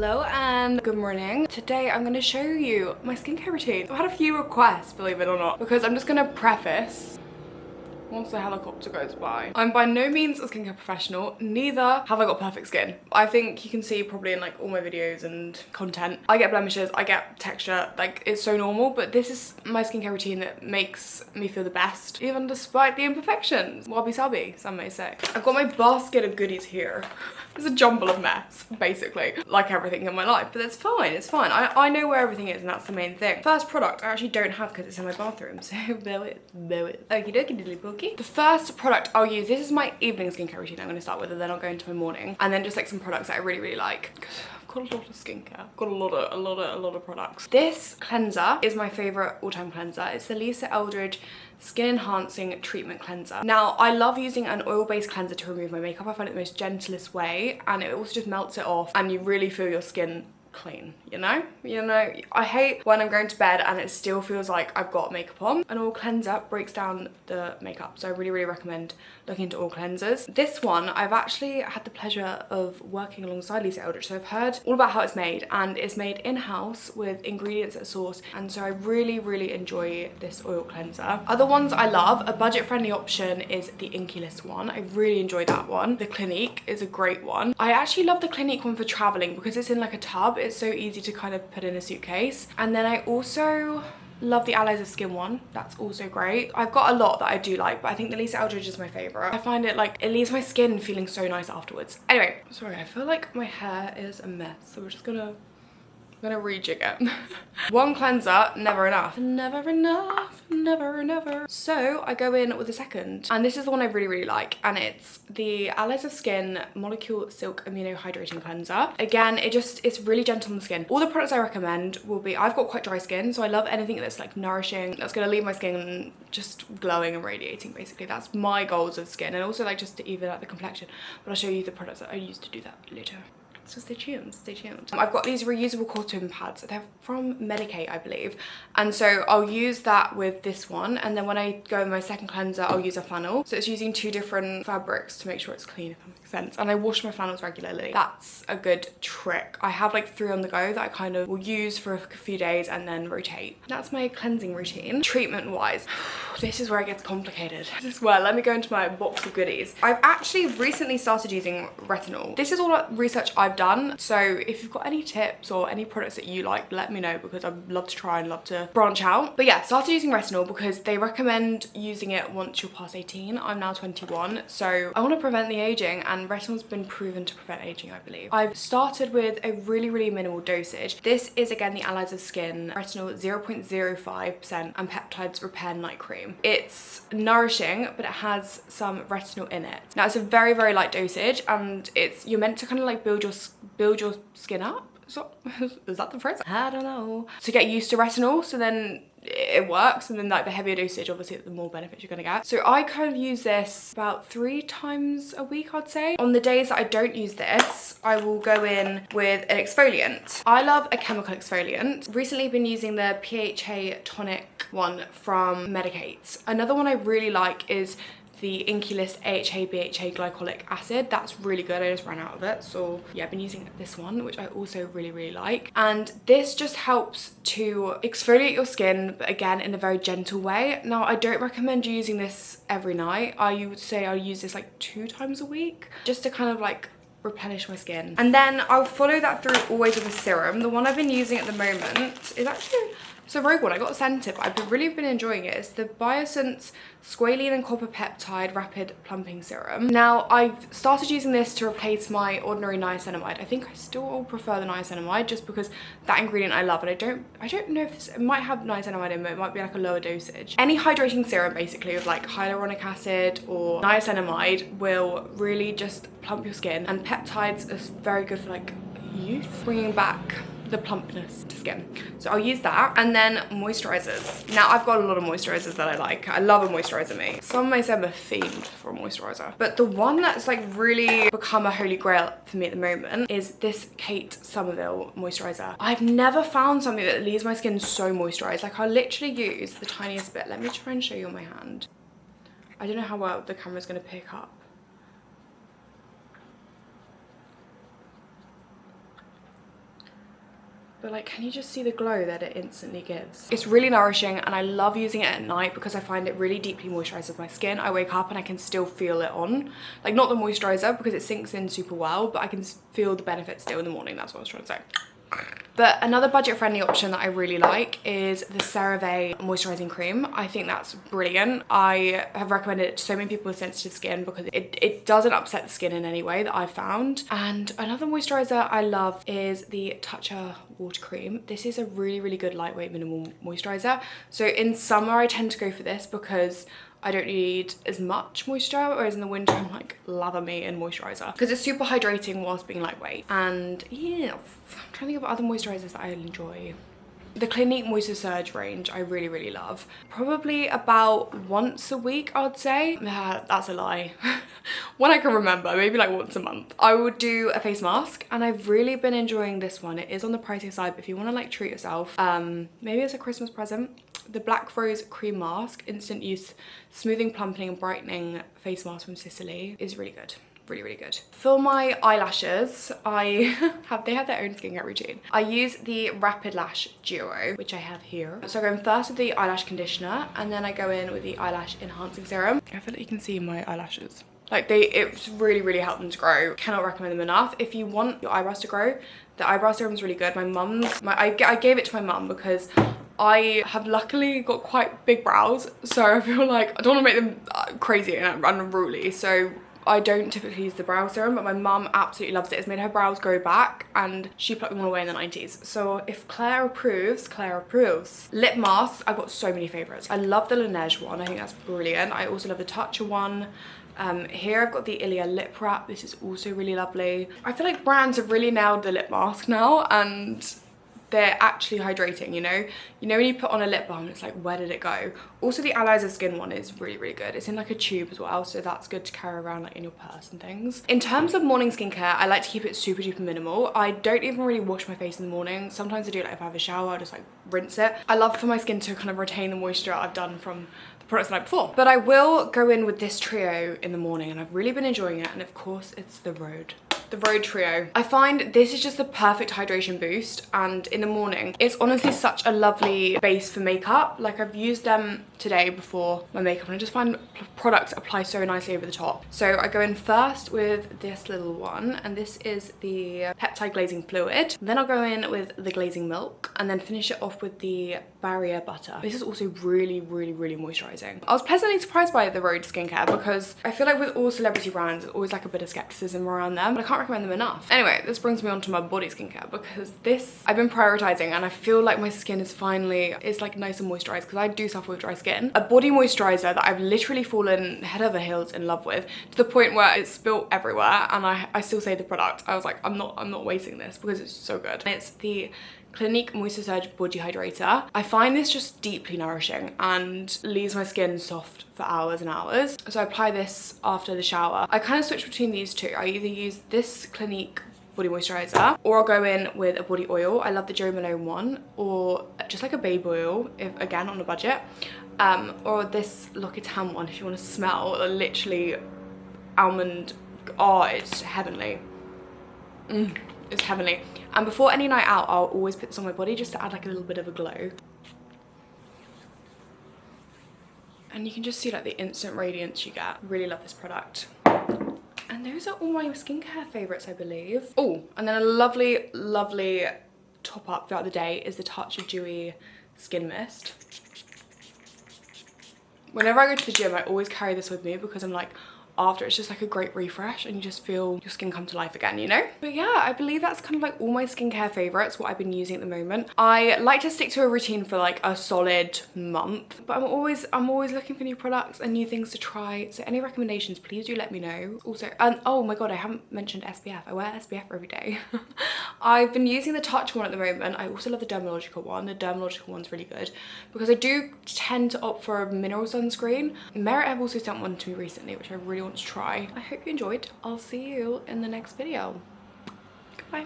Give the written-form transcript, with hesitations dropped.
Hello and good morning. Today I'm going to show you my skincare routine. I've had a few requests, believe it or not, because I'm just going to preface once the helicopter goes by. I'm by no means a skincare professional, neither have I got perfect skin. I think you can see probably in like all my videos and content, I get blemishes, I get texture, like it's so normal, but this is my skincare routine that makes me feel the best, even despite the imperfections. Wabi sabi, some may say. I've got my basket of goodies here. It's a jumble of mess, basically, like everything in my life, but it's fine, it's fine. I know where everything is and that's the main thing. First product I actually don't have because it's in my bathroom, so bear with. Okie dokie diddly pokey. The first product I'll use, this is my evening skincare routine I'm going to start with, and then I'll go into my morning. And then just like some products that I really like. I've got a lot of skincare. I've got a lot of products. This cleanser is my favorite all-time cleanser. It's the Lisa Eldridge Skin Enhancing Treatment Cleanser. Now, I love using an oil-based cleanser to remove my makeup. I find it the most gentlest way, and it also just melts it off, and you really feel your skin clean, you know? I hate when I'm going to bed and it still feels like I've got makeup on. An oil cleanser breaks down the makeup, so I really recommend looking into oil cleansers. This one, I've actually had the pleasure of working alongside Lisa Eldridge, so I've heard all about how it's made, and it's made in-house with ingredients at source, and so I really enjoy this oil cleanser. Other ones I love, a budget-friendly option is the Inky-list one. I really enjoy that one. The Clinique is a great one. I actually love the Clinique one for traveling because it's in like a tub. It's so easy to kind of put in a suitcase. And then I also love the Allies of Skin one. That's also great. I've got a lot that I do like, but I think the Lisa Eldridge is my favorite. I find it like, it leaves my skin feeling so nice afterwards. Anyway, sorry, I feel like my hair is a mess, so we're just gonna rejig it. One cleanser, never enough. Never enough, never. So I go in with a second, and this is the one I really like, and it's the Allies of Skin Molecule Silk Amino Hydrating Cleanser. Again, it's really gentle on the skin. All the products I recommend will be, I've got quite dry skin, so I love anything that's like nourishing, that's gonna leave my skin just glowing and radiating, basically. That's my goals of skin, and also like just to even out the complexion. But I'll show you the products that I use to do that later. So stay tuned. I've got these reusable cotton pads. They're from Medicaid, I believe. And so I'll use that with this one. And then when I go in my second cleanser, I'll use a flannel. So it's using two different fabrics to make sure it's clean, if that makes sense. And I wash my flannels regularly. That's a good trick. I have like 3 on the go that I kind of will use for a few days and then rotate. That's my cleansing routine. Treatment wise, this is where it gets complicated. Well, let me go into my box of goodies. I've actually recently started using retinal. This is all research I've done, so if you've got any tips or any products that you like, let me know, because I'd love to try and love to branch out. But yeah, started using retinal because they recommend using it once you're past 18. I'm now 21, so I want to prevent the aging, and retinal's been proven to prevent aging, I believe. I've started with a really minimal dosage. This is again the Allies of Skin retinal 0.05% and peptides repair night cream. It's nourishing, but it has some retinol in it. Now it's a very light dosage, and you're meant to kind of like build your skin up. So, is that the phrase? I don't know. To get used to retinol, so then it works, and then like the heavier dosage, obviously the more benefits you're gonna get. So I kind of use this about 3 times a week, I'd say. On the days that I don't use this, I will go in with an exfoliant. I love a chemical exfoliant. Recently been using the PHA tonic one from Medicaid. Another one I really like is the Inky-list AHA BHA glycolic acid. That's really good. I just ran out of it, so yeah, I've been using this one, which I also really like. And this just helps to exfoliate your skin, but again in a very gentle way. Now I don't recommend using this every night. I would say I use this like 2 times a week, just to kind of like replenish my skin. And then I'll follow that through always with a serum. The one I've been using at the moment is actually, it's a rogue one. I got sent it, but I've really been enjoying it. It's the Biosense Squalene and Copper Peptide Rapid Plumping Serum. Now, I've started using this to replace my ordinary niacinamide. I think I still prefer the niacinamide just because that ingredient I love, and I don't know if it might have niacinamide in it, it might be like a lower dosage. Any hydrating serum basically with like hyaluronic acid or niacinamide will really just plump your skin, and peptides are very good for like youth, bringing back the plumpness to skin. So I'll use that. And then moisturisers. Now I've got a lot of moisturisers that I like. I love a moisturiser, me. Some may say I'm a fiend for a moisturiser, but the one that's like really become a holy grail for me at the moment is this Kate Somerville moisturiser. I've never found something that leaves my skin so moisturised. Like I literally use the tiniest bit. Let me try and show you on my hand. I don't know how well the camera's gonna pick up. But like, can you just see the glow that it instantly gives? It's really nourishing and I love using it at night because I find it really deeply moisturizes my skin. I wake up and I can still feel it on. Like, not the moisturizer because it sinks in super well, but I can feel the benefit still in the morning. That's what I was trying to say. But another budget-friendly option that I really like is the CeraVe moisturising cream. I think that's brilliant. I have recommended it to so many people with sensitive skin because it doesn't upset the skin in any way that I've found. And another moisturiser I love is the Toucher water cream. This is a really, really good lightweight minimal moisturiser. So in summer I tend to go for this because I don't need as much moisture, whereas in the winter I'm like, lather me in moisturiser because it's super hydrating whilst being lightweight. And yes, I'm trying to think of other moisturisers that I enjoy. The Clinique Moisture Surge range I really, really love. Probably about once a week, I'd say. That's a lie. When I can remember, maybe like once a month. I would do a face mask and I've really been enjoying this one. It is on the pricey side, but if you want to like treat yourself, maybe as a Christmas present. The Black Rose Cream Mask Instant Youth Smoothing, Plumping and Brightening Face Mask from Sicily is really good. Really, really good. For my eyelashes, they have their own skincare routine. I use the Rapid Lash Duo, which I have here. So I go in first with the eyelash conditioner and then I go in with the eyelash enhancing serum. I feel like you can see my eyelashes. Like it's really, really helped them to grow. Cannot recommend them enough. If you want your eyebrows to grow, the eyebrow serum is really good. I gave it to my mum because I have luckily got quite big brows, so I feel like I don't want to make them crazy and unruly, so I don't typically use the brow serum, but my mum absolutely loves it. It's made her brows grow back and she plucked them all away in the 90s. So if Claire approves, Claire approves. Lip masks, I've got so many favourites. I love the Laneige one, I think that's brilliant. I also love the Toucher one. Here I've got the Ilia lip wrap. This is also really lovely. I feel like brands have really nailed the lip mask now and they're actually hydrating, you know? You know when you put on a lip balm, it's like, where did it go? Also the Allies of Skin one is really, really good. It's in like a tube as well, so that's good to carry around like in your purse and things. In terms of morning skincare, I like to keep it super duper minimal. I don't even really wash my face in the morning. Sometimes I do, like if I have a shower, I just like rinse it. I love for my skin to kind of retain the moisture I've done from the products the night before. But I will go in with this trio in the morning and I've really been enjoying it. And of course it's the Rhode Trio. I find this is just the perfect hydration boost, and in the morning it's honestly such a lovely base for makeup. Like I've used them today before my makeup and I just find products apply so nicely over the top. So I go in first with this little one, and this is the peptide glazing fluid. Then I'll go in with the glazing milk and then finish it off with the barrier butter. This is also really, really, really moisturizing. I was pleasantly surprised by the Rhode skincare because I feel like with all celebrity brands there's always like a bit of skepticism around them, but I can't recommend them enough. Anyway, this brings me on to my body skincare because this I've been prioritizing and I feel like my skin is finally, it's like nice and moisturized because I do suffer with dry skin. A body moisturizer that I've literally fallen head over heels in love with to the point where it's spilt everywhere and I still say the product. I was like, I'm not wasting this because it's so good. And it's the Clinique Moisture Surge Body Hydrator. I find this just deeply nourishing and leaves my skin soft for hours and hours. So I apply this after the shower. I kind of switch between these two. I either use this Clinique body moisturizer or I'll go in with a body oil. I love the Jo Malone one, or just like a baby oil, if again on a budget, or this L'Occitane one if you want to smell literally almond. Oh, it's heavenly. It's heavenly. And before any night out, I'll always put this on my body just to add like a little bit of a glow. And you can just see like the instant radiance you get. Really love this product. And those are all my skincare favorites, I believe. Oh, and then a lovely, lovely top up throughout the day is the Touch of Dewy Skin Mist. Whenever I go to the gym, I always carry this with me because I'm like, after it's just like a great refresh and you just feel your skin come to life again, you know? But yeah, I believe that's kind of like all my skincare favorites, what I've been using at the moment. I like to stick to a routine for like a solid month, but I'm always looking for new products and new things to try. So any recommendations, please do let me know. Also, oh my God, I haven't mentioned SPF. I wear SPF every day. I've been using the Touch one at the moment. I also love the Dermalogical one. The Dermalogical one's really good because I do tend to opt for a mineral sunscreen. Merit have also sent one to me recently, which I really want to try. I hope you enjoyed. I'll see you in the next video. Goodbye.